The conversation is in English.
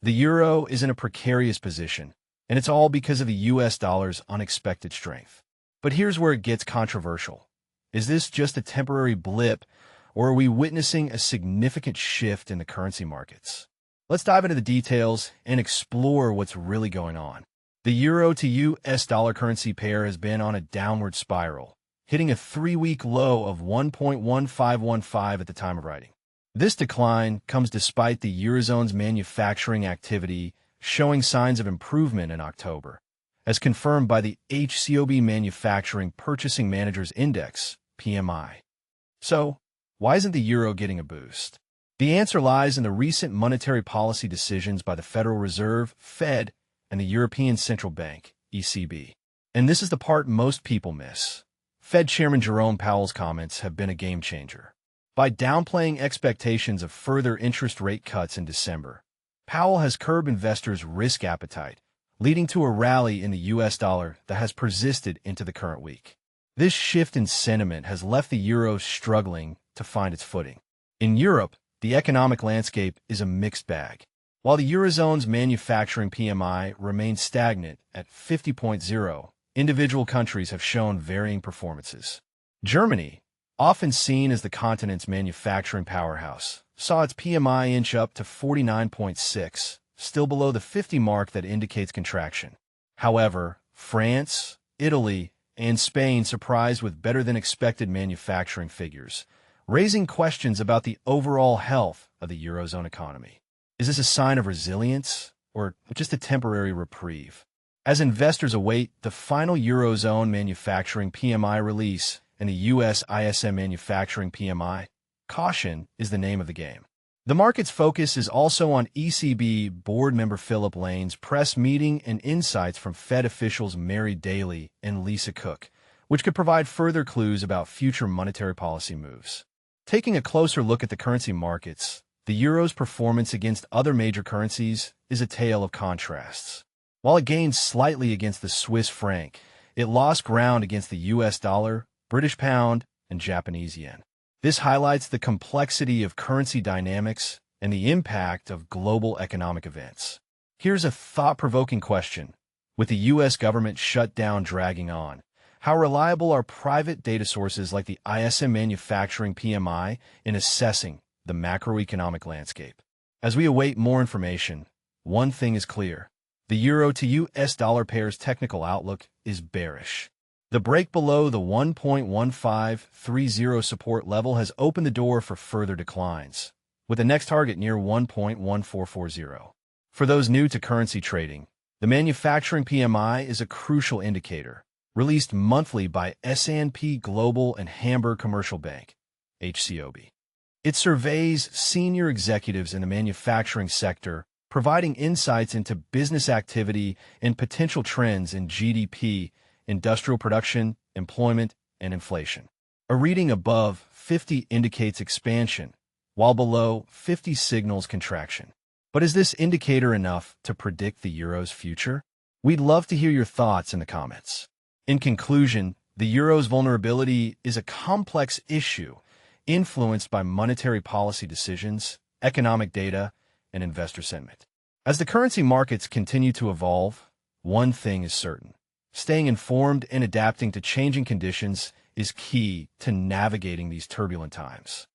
The euro is in a precarious position, and it's all because of the US dollar's unexpected strength. But here's where it gets controversial. Is this just a temporary blip, or are we witnessing a significant shift in the currency markets? Let's dive into the details and explore what's really going on. The euro to US dollar currency pair has been on a downward spiral, hitting a 3-week low of 1.1515 at the time of writing. This decline comes despite the Eurozone's manufacturing activity showing signs of improvement in October, as confirmed by the HCOB Manufacturing Purchasing Managers Index, PMI. So, why isn't the euro getting a boost? The answer lies in the recent monetary policy decisions by the Federal Reserve, Fed, and the European Central Bank, ECB. And this is the part most people miss. Fed Chairman Jerome Powell's comments have been a game changer. By downplaying expectations of further interest rate cuts in December, Powell has curbed investors' risk appetite, leading to a rally in the US dollar that has persisted into the current week. This shift in sentiment has left the euro struggling to find its footing. In Europe, the economic landscape is a mixed bag. While the Eurozone's manufacturing PMI remains stagnant at 50.0, individual countries have shown varying performances. Germany, often seen as the continent's manufacturing powerhouse, saw its PMI inch up to 49.6, still below the 50 mark that indicates contraction. However, France, Italy, and Spain surprised with better-than-expected manufacturing figures, raising questions about the overall health of the Eurozone economy. Is this a sign of resilience, or just a temporary reprieve? As investors await the final Eurozone manufacturing PMI release and the US ISM manufacturing PMI, caution is the name of the game. The market's focus is also on ECB board member Philip Lane's press meeting and insights from Fed officials Mary Daly and Lisa Cook, which could provide further clues about future monetary policy moves. Taking a closer look at the currency markets, the euro's performance against other major currencies is a tale of contrasts. While it gained slightly against the Swiss franc, it lost ground against the US dollar, British pound, and Japanese yen. This highlights the complexity of currency dynamics and the impact of global economic events. Here's a thought-provoking question. With the U.S. government shutdown dragging on, how reliable are private data sources like the ISM manufacturing PMI in assessing the macroeconomic landscape? As we await more information, one thing is clear. The euro to U.S. dollar pair's technical outlook is bearish. The break below the 1.1530 support level has opened the door for further declines, with the next target near 1.1440. For those new to currency trading, the manufacturing PMI is a crucial indicator, released monthly by S&P Global and Hamburg Commercial Bank, HCOB. It surveys senior executives in the manufacturing sector, providing insights into business activity and potential trends in GDP, industrial production, employment, and inflation. A reading above 50 indicates expansion, while below 50 signals contraction. But is this indicator enough to predict the euro's future? We'd love to hear your thoughts in the comments. In conclusion, the euro's vulnerability is a complex issue influenced by monetary policy decisions, economic data, and investor sentiment. As the currency markets continue to evolve, one thing is certain. Staying informed and adapting to changing conditions is key to navigating these turbulent times.